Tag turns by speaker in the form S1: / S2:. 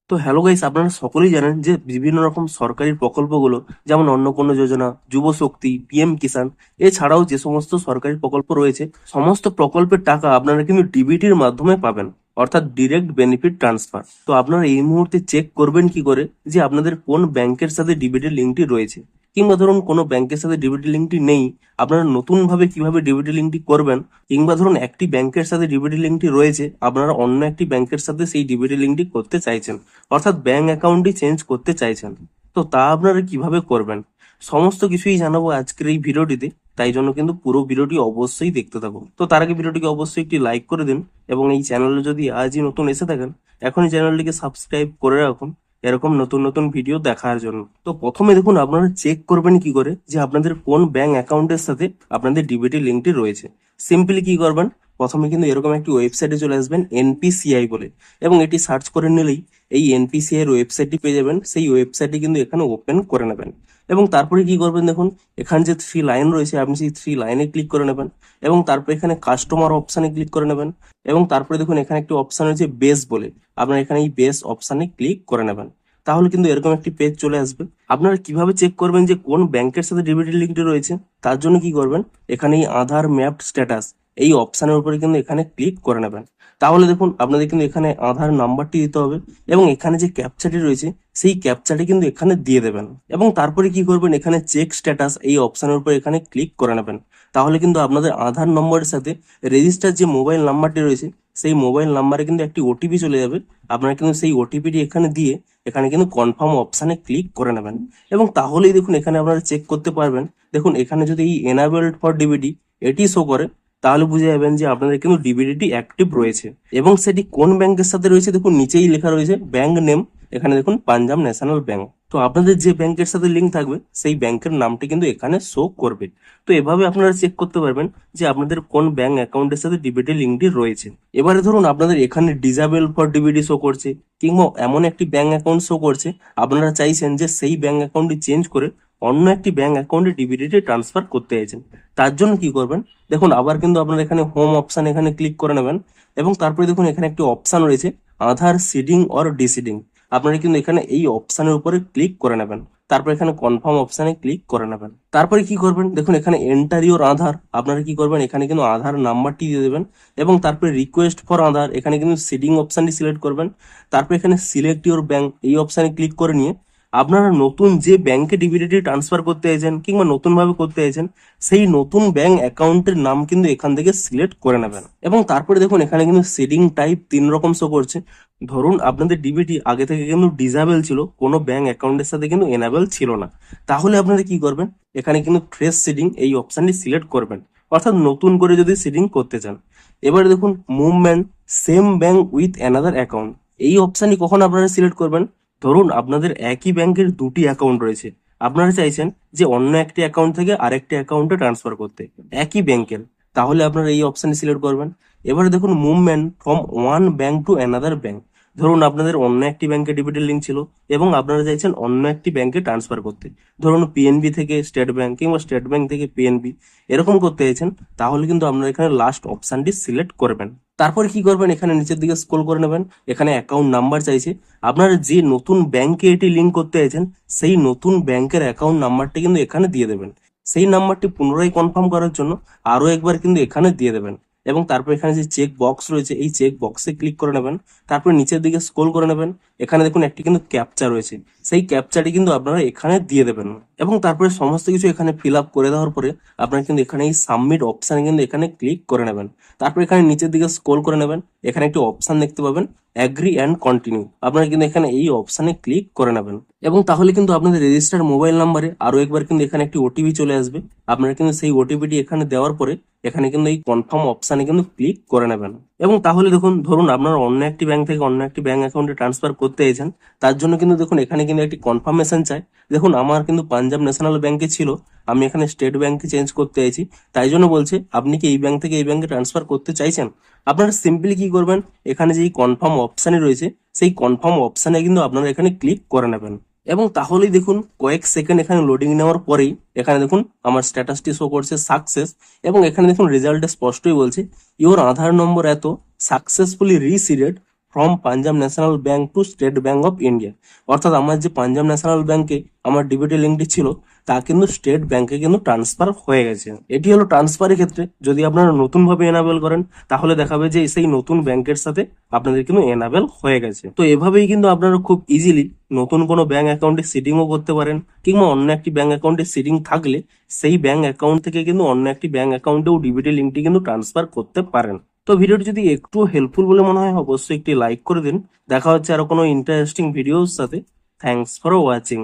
S1: তো hello guys, আপনারা সকলেই জানেন যে বিভিন্ন রকম সরকারি প্রকল্পগুলো যেমন অন্নপূর্ণা যোজনা, যুব শক্তি, পিএম কিষাণ এছাড়াও যে সমস্ত সরকারি প্রকল্প রয়েছে সমস্ত প্রকল্পের টাকা আপনারা কিন্তু ডিবিটির মাধ্যমে পাবেন, অর্থাৎ ডিরেক্ট বেনিফিট ট্রান্সফার। তো আপনারা এই মুহূর্তে চেক করবেন কি করে যে আপনাদের কোন ব্যাংকের সাথে ডিবিটি লিঙ্কটি রয়েছে, কিংবা ধরুন কোনো ব্যাংকের সাথে ডিবিটি লিঙ্কটি নেই, আপনারা নতুন ভাবে কিভাবে ডিবিটি লিঙ্কটি করবেন, কিংবা ধরুন একটি ব্যাংকের সাথে ডিবিটি লিঙ্কটি রয়েছে, আপনারা অন্য একটি ব্যাংকের সাথে সেই ডিবিটি লিঙ্কটি করতে চাইছেন, অর্থাৎ ব্যাংক অ্যাকাউন্টই চেঞ্জ করতে চাইছেন। তো তা আপনারা কিভাবে করবেন সমস্ত কিছুই জানাবো আজকের এই ভিডিওটিতে। তাই জন্য কিন্তু পুরো ভিডিওটি অবশ্যই দেখতে থাকুন। তো তার আগে ভিডিওটিকে অবশ্যই একটি লাইক করে দিন, এবং এই চ্যানেলে যদি আজই নতুন এসে থাকেন এখনই চ্যানেলটিকে সাবস্ক্রাইব করে রাখুন এরকম নতুন নতুন ভিডিও দেখার জন্য। তো প্রথমে দেখুন আপনারা চেক করবেন কি করে যে আপনাদের কোন ব্যাংক অ্যাকাউন্টের সাথে আপনাদের ডিবিটি লিঙ্কটি রয়েছে। সিম্পলি কি করবেন, প্রথমে কিন্তু এরকম একটি ওয়েবসাইটে চলে আসবেন এনপিসিআই বলে, এবং এটি সার্চ করে নিলেই এই এনপিসিআই এর ওয়েবসাইটটি পেয়ে যাবেন। সেই ওয়েবসাইটটি কিন্তু এখানে ওপেন করে নেবেন, এবং তারপরে কি করবেন দেখুন এখানে যে থ্রি লাইন রয়েছে আপনি সেই থ্রি লাইনে ক্লিক করে নেবেন, এবং তারপরে এখানে কাস্টমার অপশানে ক্লিক করে নেবেন, এবং তারপরে দেখুন এখানে একটি অপশান রয়েছে বেস বলে, আপনারা এখানে এই বেস অপশানে ক্লিক করে নেবেন। তাহলে কিন্তু এরকম একটি পেজ চলে আসবে। আপনারা কিভাবে চেক করবেন যে কোন ব্যাংকের সাথে ডিবিটি লিঙ্কটি রয়েছে, তার জন্য কি করবেন এখানে এই আধার ম্যাপড স্ট্যাটাস এই অপশানের উপরে কিন্তু এখানে ক্লিক করে নেবেন। তাহলে দেখুন আপনাদের কিন্তু এখানে আধার নাম্বারটি দিতে হবে, এবং এখানে যে ক্যাপচাটি রয়েছে সেই ক্যাপচাটি কিন্তু এখানে দিয়ে দেবেন, এবং তারপরে কি করবেন এখানে চেক স্ট্যাটাস এই অপশানের উপর এখানে ক্লিক করে নেবেন। তাহলে কিন্তু আপনাদের আধার নম্বরের সাথে রেজিস্টার যে মোবাইল নাম্বারটি রয়েছে সেই মোবাইল নাম্বারে কিন্তু একটি ওটিপি চলে যাবে। আপনারা কিন্তু সেই ওটিপিটি এখানে দিয়ে এখানে কিন্তু কনফার্ম অপশানে ক্লিক করে নেবেন, এবং তাহলেই দেখুন এখানে আপনারা চেক করতে পারবেন। দেখুন এখানে যদি এই এনাবেলড ফর ডিবিটি এটি শো করে, তাহলে বুঝে যাবেন যে আপনাদের কিন্তু ডিবিটি অ্যাক্টিভ রয়েছে, এবং সেটি কোন ব্যাংকের সাথে রয়েছে দেখুন নিচেই লেখা রয়েছে ব্যাংক নেম, এখানে দেখুন পাঞ্জাব ন্যাশনাল ব্যাংক। তো আপনাদের যে ব্যাংকের সাথে লিঙ্ক থাকবে সেই ব্যাংকের নামটি কিন্তু এখানে শো করবে। তো এভাবে আপনারা চেক করতে পারবেন যে আপনাদের কোন ব্যাংক অ্যাকাউন্টের সাথে ডিবিটি লিঙ্কটি রয়েছে। এবারে ধরুন আপনাদের এখানে ডিজাবেল ফর ডিবিটি শো করছে, কিংবা এমন একটি ব্যাংক অ্যাকাউন্ট শো করছে আপনারা চাইছেন যে সেই ব্যাংক অ্যাকাউন্টটি চেঞ্জ করে অন্য একটি ব্যাংক অ্যাকাউন্টে ডিবিটি ট্রান্সফার করতে চাইছেন। তার জন্য কি করবেন দেখুন আবার কিন্তু আপনারা এখানে হোম অপশন এখানে ক্লিক করে নেবেন, এবং তারপরে দেখুন এখানে একটি অপশন রয়েছে আধার সিডিং অর ডিসিডিং, আপনারা কিন্তু এখানে এই অপশনের উপরে ক্লিক করে নেবেন। তারপর এখানে কনফার্ম অপশনে ক্লিক করে নেবেন। তারপরে কি করবেন দেখুন এখানে এন্টার ইউর আধার, আপনারা কি করবেন এখানে কিন্তু আধার নাম্বারটি দিয়ে দেবেন, এবং তারপরে রিকোয়েস্ট ফর আধার এখানে কিন্তু সিডিং অপশনটি সিলেক্ট করবেন। তারপর এখানে সিলেক্ট ইউর ব্যাংক এই অপশনে ক্লিক করে নিয়ে আপনারা নতুন যে ব্যাংকে ডিবিটি ট্রান্সফার করতে চাইছেন কিংবা নতুন ভাবে করতে চাইছেন সেই নতুন ব্যাংক অ্যাকাউন্টের নাম কিন্তু এখান থেকে সিলেক্ট করে নেবেন, এবং তারপরে দেখুন এখানে কিন্তু সিডিং টাইপ 3 রকম শো করছে। ধরুন আপনাদের ডিবিটি আগে থেকে কিন্তু ডিসেবল ছিল, কোনো ব্যাংক অ্যাকাউন্টের সাথে কিন্তু এনাবেল ছিল না, তাহলে আপনারা কি করবেন এখানে কিন্তু ফ্রেশ সিডিং এই অপশনটি সিলেক্ট করবেন, অর্থাৎ নতুন করে যদি সিডিং করতে চান। এবারে দেখুন movement same bank with another account এই অপশনটি কখন আপনারা সিলেক্ট করবেন, ধরুন আপনাদের একই ব্যাংকের দুটি অ্যাকাউন্ট রয়েছে, আপনারা চাইছেন যে অন্য একটি অ্যাকাউন্ট থেকে আরেকটি অ্যাকাউন্টে ট্রান্সফার করতে একই ব্যাংকের, তাহলে আপনারা এই অপশনটি সিলেক্ট করবেন। এবারে দেখুন movement from one bank to another bank, ধরুন আপনাদের অন্য একটি ব্যাংকে ডিবিটি লিঙ্ক ছিল এবং আপনারা চাইছেন অন্য একটি ব্যাংকে ট্রান্সফার করতে, ধরুন পিএনবি থেকে স্টেট ব্যাংক কিংবা স্টেট ব্যাংক থেকে পিএনবি এরকম করতে চাইছেন, তাহলে কিন্তু আপনারা এখানে লাস্ট অপশনটি সিলেক্ট করবেন। তারপরে কি করবেন এখানে নিচের দিকে স্ক্রল করে নেবেন, এখানে অ্যাকাউন্ট নাম্বার চাইছে, আপনারা যে নতুন ব্যাংকে এটি লিঙ্ক করতে চাইছেন সেই নতুন ব্যাংকের অ্যাকাউন্ট নাম্বারটি কিন্তু এখানে দিয়ে দেবেন। সেই নাম্বারটি পুনরায় কনফার্ম করার জন্য আরো একবার কিন্তু এখানে দিয়ে দেবেন, এবং তারপর এখানে যে চেক বক্স রয়েছে এই চেক বক্সে ক্লিক করে নেবেন। তারপর নিচের দিকে স্ক্রল করে নেবেন, এখানে দেখুন একটি কিন্তু ক্যাপচা রয়েছে, সেই ক্যাপচাটি কিন্তু আপনারা এখানে দিয়ে দেবেন, এবং তারপরে সমস্ত কিছু এখানে ফিল আপ করে দেওয়ার পরে আপনারা কিন্তু এখানে এই সাবমিট অপশানে কিন্তু এখানে ক্লিক করে নেবেন। তারপর এখানে নিচের দিকে স্ক্রল করে নেবেন, এখানে একটি অপশান দেখতে পাবেন অ্যাগ্রি অ্যান্ড কন্টিনিউ, আপনারা কিন্তু এখানে এই অপশানে ক্লিক করে নেবেন, এবং তাহলে কিন্তু আপনাদের রেজিস্টার মোবাইল নাম্বারে আরো একবার কিন্তু এখানে একটি ওটিপি চলে আসবে। আপনারা কিন্তু সেই ওটিপিটি এখানে দেওয়ার পরে এখানে কিন্তু এই কনফার্ম অপশানে কিন্তু ক্লিক করে নেবেন, এবং তাহলে দেখুন ধরুন আপনারা অন্য একটি ব্যাংক থেকে অন্য একটি ব্যাংক অ্যাকাউন্টে ট্রান্সফার করতে চাইছেন, তার জন্য কিন্তু দেখুন এখানে কিন্তু একটি কনফার্মেশন চাই। দেখুন আমার কিন্তু পাঞ্জাব ন্যাশনাল ব্যাংকে ছিল, আমি এখানে স্টেট ব্যাংকে চেঞ্জ করতে চাইছি, তাই জন্য বলছে আপনি কি এই ব্যাংক থেকে এই ব্যাংকে ট্রান্সফার করতে চাইছেন। আপনারা সিম্পলি কি করবেন এখানে যে কনফার্ম অপশানে রয়েছে সেই কনফার্ম অপশানে কিন্তু আপনারা এখানে ক্লিক করে নেবেন, এবং তাহলেই দেখুন কয়েক সেকেন্ড এখানে লোডিং নেওয়ার পরেই এখানে দেখুন আমার স্ট্যাটাসটি শো করছে সাকসেস, এবং এখানে দেখুন রেজাল্টে স্পষ্টই বলছে ইওর আধার নম্বর এত successfully reseeded from Punjab National Bank to State Bank of India. অর্থাৎ আমার যে পাঞ্জাব ন্যাশনাল ব্যাংকে আমার ডিবিটি লিঙ্কটি ছিল তা কিন্তু স্টেট ব্যাংকে কিন্তু ট্রান্সফার হয়ে গেছে। এটি হলো ট্রান্সফারের ক্ষেত্রে। যদি আপনারা নতুন ভাবে এনাবেল করেন তাহলে দেখাবে যে সেই নতুন ব্যাংকের সাথে আপনাদের কিন্তু এনাবেল হয়ে গেছে। তো এভাবেই কিন্তু আপনারা খুব ইজিলি নতুন কোনো ব্যাংক অ্যাকাউন্টে সিটিংও করতে পারেন, কিংবা অন্য একটি ব্যাংক অ্যাকাউন্টে সিটিং থাকলে সেই ব্যাংক অ্যাকাউন্ট থেকে কিন্তু অন্য একটি ব্যাংক অ্যাকাউন্টেও ডিবিটি লিঙ্কটি কিন্তু ট্রান্সফার করতে পারেন। তো ভিডিওটি যদি একটু হেল্পফুল বলে মনে হয় অবশ্যই একটি লাইক করে দিন। দেখা হচ্ছে আরো কোনো ইন্টারেস্টিং ভিডিওর সাথে। Thanks for watching.